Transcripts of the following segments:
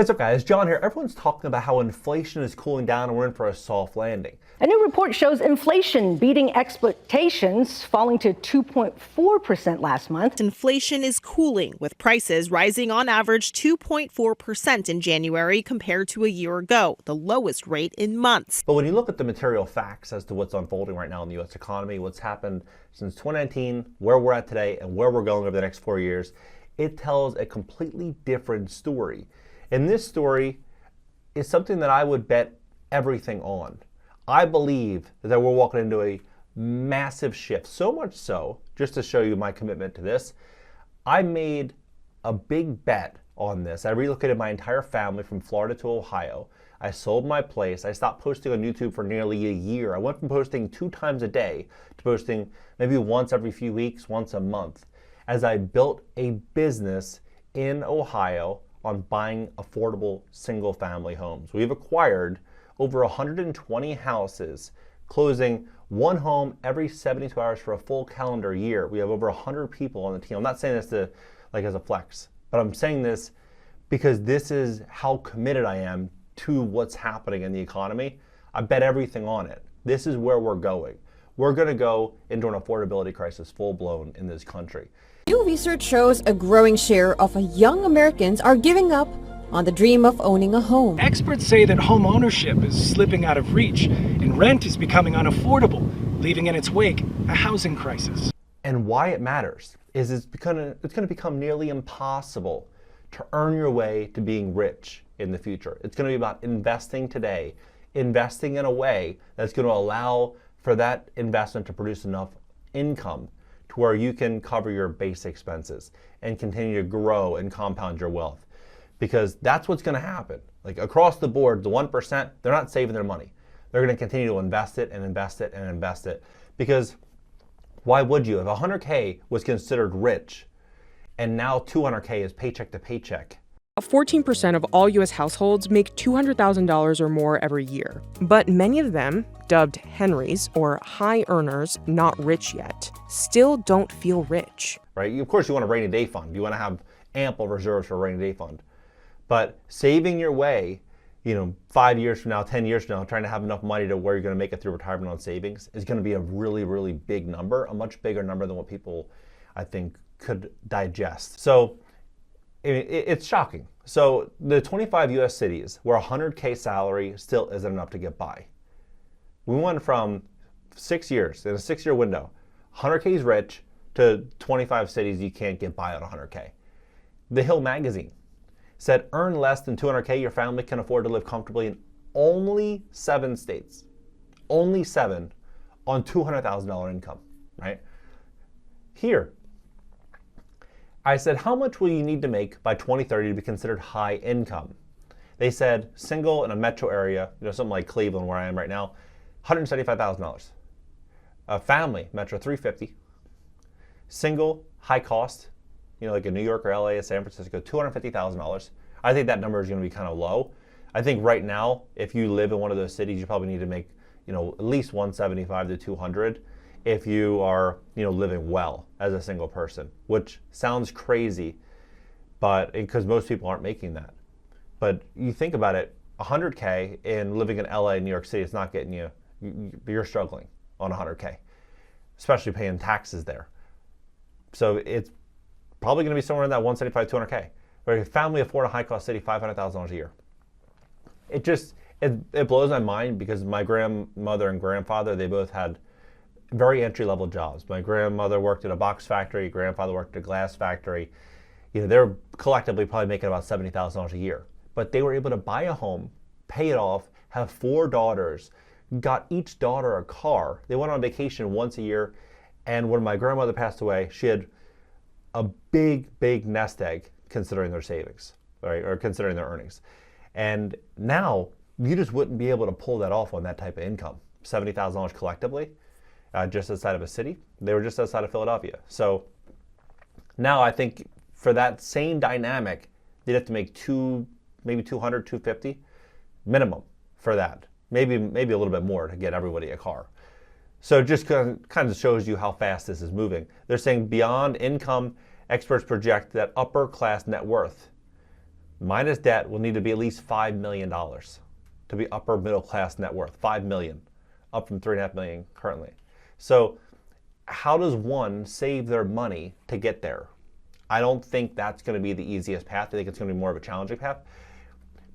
What's up, guys? John here. Everyone's talking about how inflation is cooling down and we're in for a soft landing. A new report shows inflation beating expectations, falling to 2.4% last month. Inflation is cooling, with prices rising on average 2.4% in January compared to a year ago, the lowest rate in months. But when you look at the material facts as to what's unfolding right now in the U.S. economy, what's happened since 2019, where we're at today, and where we're going over the next 4 years, it tells a completely different story. And this story is something that I would bet everything on. I believe that we're walking into a massive shift, so much so, just to show you my commitment to this, I made a big bet on this. I relocated my entire family from Florida to Ohio. I sold my place. I stopped posting on YouTube for nearly a year. I went from posting 2 times a day to posting maybe once every few weeks, once a month, as I built a business in Ohio on buying affordable single-family homes. We've acquired over 120 houses, closing one home every 72 hours for a full calendar year. We have over 100 people on the team. I'm not saying this as a flex, but I'm saying this because this is how committed I am to what's happening in the economy. I bet everything on it. This is where we're going. We're going to go into an affordability crisis full-blown in this country. New research shows a growing share of young Americans are giving up on the dream of owning a home. Experts say that home ownership is slipping out of reach and rent is becoming unaffordable, leaving in its wake a housing crisis. And why it matters is it's going to become nearly impossible to earn your way to being rich in the future. It's going to be about investing today, investing in a way that's going to allow for that investment to produce enough income to where you can cover your base expenses and continue to grow and compound your wealth. Because that's what's going to happen. Like across the board, the 1%, they're not saving their money. They're going to continue to invest it and invest it and invest it. Because why would you? If 100K was considered rich and now 200K is paycheck to paycheck. 14% of all U.S. households make $200,000 or more every year. But many of them, dubbed Henrys or high earners, not rich yet, still don't feel rich. Right? Of course, you want a rainy day fund. You want to have ample reserves for a rainy day fund. But saving your way, 5 years from now, 10 years from now, trying to have enough money to where you're going to make it through retirement on savings is going to be a really, really big number, a much bigger number than what people, I think, could digest. So it's shocking. So the 25 U.S. cities where 100K salary still isn't enough to get by. We went from 6 years, in a 6-year window, 100K is rich, to 25 cities you can't get by on 100K. The Hill magazine said earn less than 200K, your family can afford to live comfortably in only 7 states. Only 7 on $200,000 income, right? Here, I said, how much will you need to make by 2030 to be considered high income? They said single in a metro area, something like Cleveland where I am right now, $175,000. A family, metro, $350,000. Single, high cost, like in New York or LA or San Francisco, $250,000. I think that number is going to be kind of low. I think right now, if you live in one of those cities, you probably need to make, at least 175 to 200 if you are, living well as a single person, which sounds crazy, but because most people aren't making that. But you think about it, 100K in living in LA, New York City, it's not getting you, you're struggling on 100K, especially paying taxes there. So it's probably going to be somewhere in that 175, 200K. Where a family afford a high-cost city, $500,000 a year. It blows my mind because my grandmother and grandfather, they both had very entry-level jobs. My grandmother worked at a box factory, grandfather worked at a glass factory. They're collectively probably making about $70,000 a year. But they were able to buy a home, pay it off, have 4 daughters, got each daughter a car. They went on vacation once a year, and when my grandmother passed away, she had a big, big nest egg considering their savings, right, or considering their earnings. And now, you just wouldn't be able to pull that off on that type of income. $70,000 collectively, just outside of a city. They were just outside of Philadelphia. So now I think for that same dynamic, they'd have to make maybe 200, 250 minimum for that. Maybe a little bit more to get everybody a car. So it just kind of shows you how fast this is moving. They're saying beyond income, experts project that upper class net worth minus debt will need to be at least $5 million to be upper middle class net worth. 5 million, up from 3.5 million currently. So how does one save their money to get there? I don't think that's going to be the easiest path. I think it's going to be more of a challenging path.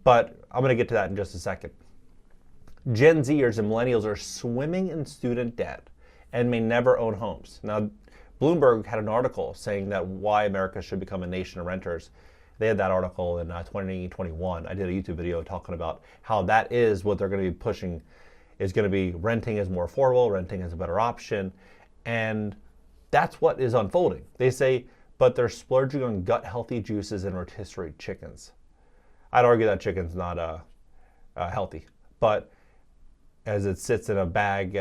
But I'm going to get to that in just a second. Gen Zers and millennials are swimming in student debt and may never own homes. Now, Bloomberg had an article saying that why America should become a nation of renters. They had that article in 2021. I did a YouTube video talking about how that is what they're going to be pushing, is going to be renting is more affordable, renting is a better option. And that's what is unfolding. They say, but they're splurging on gut-healthy juices and rotisserie chickens. I'd argue that chicken's not healthy, but as it sits in a bag,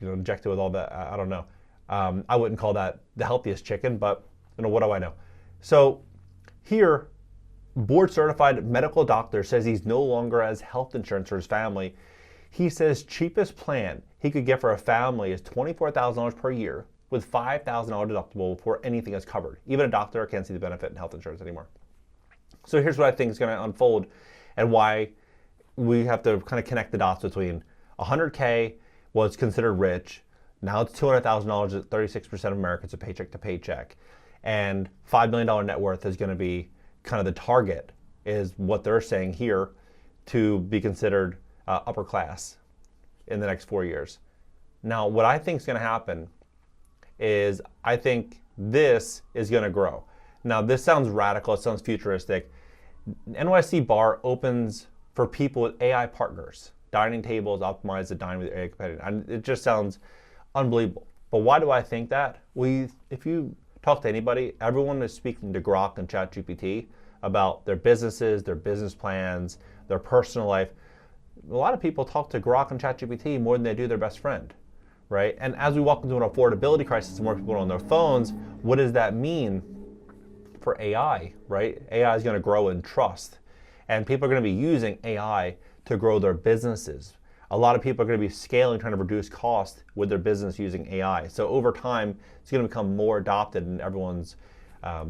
injected with all that, I don't know. I wouldn't call that the healthiest chicken, but what do I know? So here, board-certified medical doctor says he's no longer has health insurance for his family. He says cheapest plan he could get for a family is $24,000 per year with $5,000 deductible before anything is covered. Even a doctor can't see the benefit in health insurance anymore. So here's what I think is going to unfold and why we have to kind of connect the dots between 100K was considered rich. Now it's $200,000 at 36% of Americans, a paycheck to paycheck. And $5 million net worth is going to be kind of the target, is what they're saying here, to be considered upper class in the next 4 years. Now, what I think is going to happen is I think this is going to grow. Now, this sounds radical. It sounds futuristic. NYC Bar opens for people with AI partners. Dining tables optimized to dine with your AI companion. And it just sounds unbelievable. But why do I think that? If you talk to anybody, everyone is speaking to Grok and ChatGPT about their businesses, their business plans, their personal life. A lot of people talk to Grok and ChatGPT more than they do their best friend, right? And as we walk into an affordability crisis and more people are on their phones, what does that mean for AI, right? AI is going to grow in trust. And people are going to be using AI to grow their businesses. A lot of people are going to be scaling, trying to reduce cost with their business using AI. So over time, it's going to become more adopted in everyone's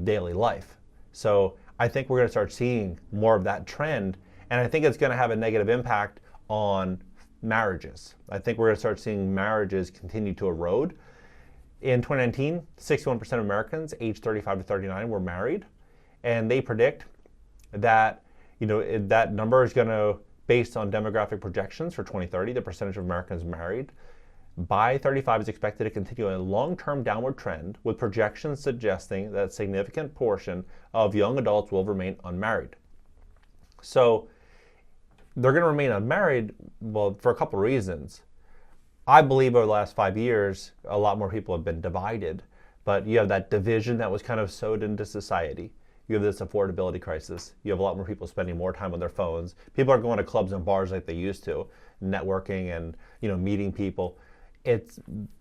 daily life. So I think we're going to start seeing more of that trend. And I think it's going to have a negative impact on marriages. I think we're going to start seeing marriages continue to erode. In 2019, 61% of Americans aged 35 to 39 were married. And they predict that, that number is going to, based on demographic projections for 2030, the percentage of Americans married by 35 is expected to continue a long-term downward trend, with projections suggesting that a significant portion of young adults will remain unmarried. So they're going to remain unmarried, well, for a couple of reasons. I believe over the last 5 years, a lot more people have been divided, but you have that division that was kind of sowed into society. You have this affordability crisis. You have a lot more people spending more time on their phones. People aren't going to clubs and bars like they used to, networking and meeting people.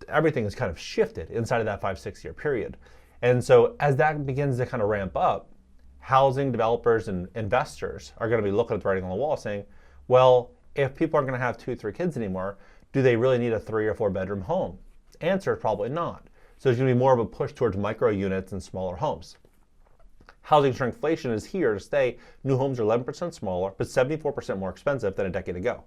Everything has kind of shifted inside of that 5-6 year period. And so as that begins to kind of ramp up, housing developers and investors are going to be looking at the writing on the wall saying, well, if people aren't going to have 2-3 kids anymore, do they really need a 3 or 4 bedroom home? Answer is probably not. So there's going to be more of a push towards micro units and smaller homes. Housing shrinkflation is here to stay. New homes are 11% smaller, but 74% more expensive than a decade ago.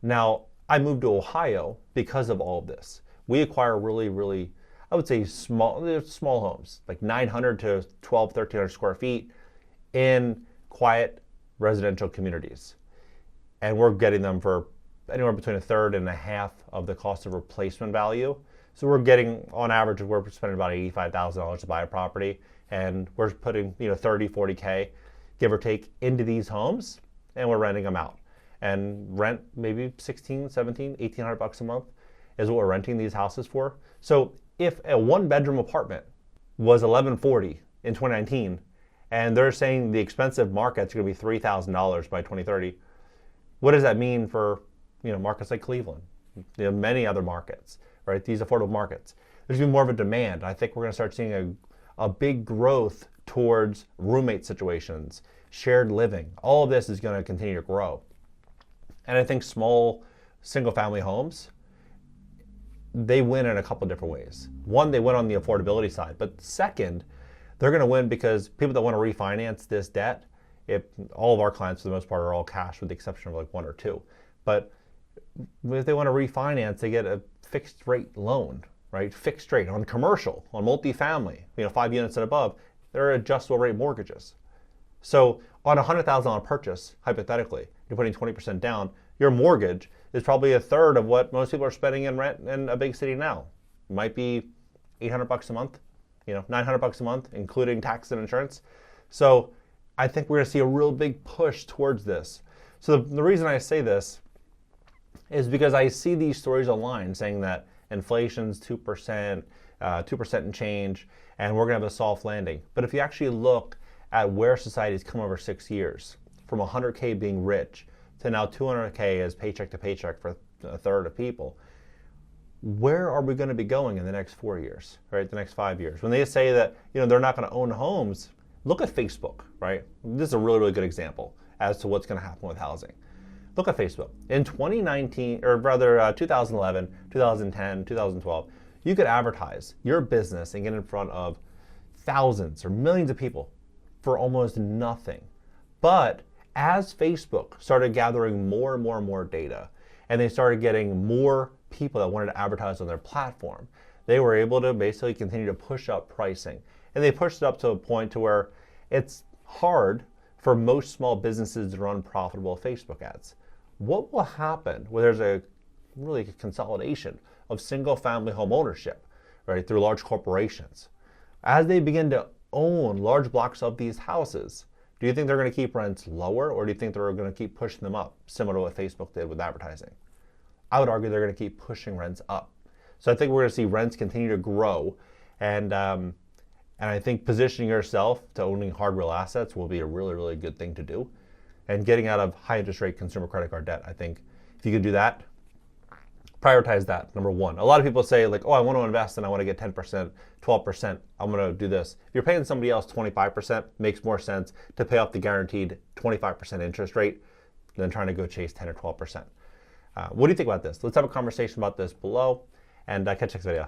Now, I moved to Ohio because of all of this. We acquire really, I would say small homes, like 900 to 1,300 square feet in quiet residential communities. And we're getting them for anywhere between a third and a half of the cost of replacement value. So we're getting, on average, we're spending about $85,000 to buy a property. And we're putting 30, 40K, give or take, into these homes, and we're renting them out. And rent maybe 16, 17, 1,800 bucks a month is what we're renting these houses for. So if a 1-bedroom apartment was $1,140 in 2019, and they're saying the expensive markets are going to be $3,000 by 2030, what does that mean for markets like Cleveland, many other markets, right? These affordable markets. There's going to be more of a demand. I think we're going to start seeing a big growth towards roommate situations, shared living. All of this is going to continue to grow. And I think small single-family homes, they win in a couple different ways. One, they win on the affordability side. But second, they're going to win because people that want to refinance this debt, all of our clients for the most part are all cash with the exception of like one or two. But if they want to refinance, they get a fixed rate loan, right? Fixed rate on commercial, on multifamily, 5 units and above, they're adjustable rate mortgages. So on a $100,000 purchase, hypothetically, you're putting 20% down, your mortgage is probably a third of what most people are spending in rent in a big city now. It might be $800 a month, $900 a month, including tax and insurance. So I think we're going to see a real big push towards this. So the reason I say this is because I see these stories online saying that inflation's 2%, 2% and change, and we're going to have a soft landing. But if you actually look at where society's come over 6 years, from 100K being rich to now 200K as paycheck to paycheck for a third of people, where are we going to be going in the next 4 years, right? The next 5 years? When they say that they're not going to own homes, look at Facebook, right? This is a really, really good example as to what's going to happen with housing. Look at Facebook. In 2019, or rather 2011, 2010, 2012, you could advertise your business and get in front of thousands or millions of people for almost nothing. But as Facebook started gathering more and more and more data, and they started getting more people that wanted to advertise on their platform, they were able to basically continue to push up pricing. And they pushed it up to a point to where it's hard for most small businesses to run profitable Facebook ads. What will happen when there's a really consolidation of single family home ownership, right, through large corporations? As they begin to own large blocks of these houses, do you think they're going to keep rents lower, or do you think they're going to keep pushing them up, similar to what Facebook did with advertising? I would argue they're going to keep pushing rents up. So I think we're going to see rents continue to grow, and I think positioning yourself to owning hard real assets will be a really, really good thing to do. And getting out of high interest rate consumer credit card debt, I think if you could do that, prioritize that, number one. A lot of people say like, oh, I want to invest and I want to get 10%, 12%, I'm going to do this. If you're paying somebody else 25%, makes more sense to pay off the guaranteed 25% interest rate than trying to go chase 10 or 12%. What do you think about this? Let's have a conversation about this below, and catch you next video.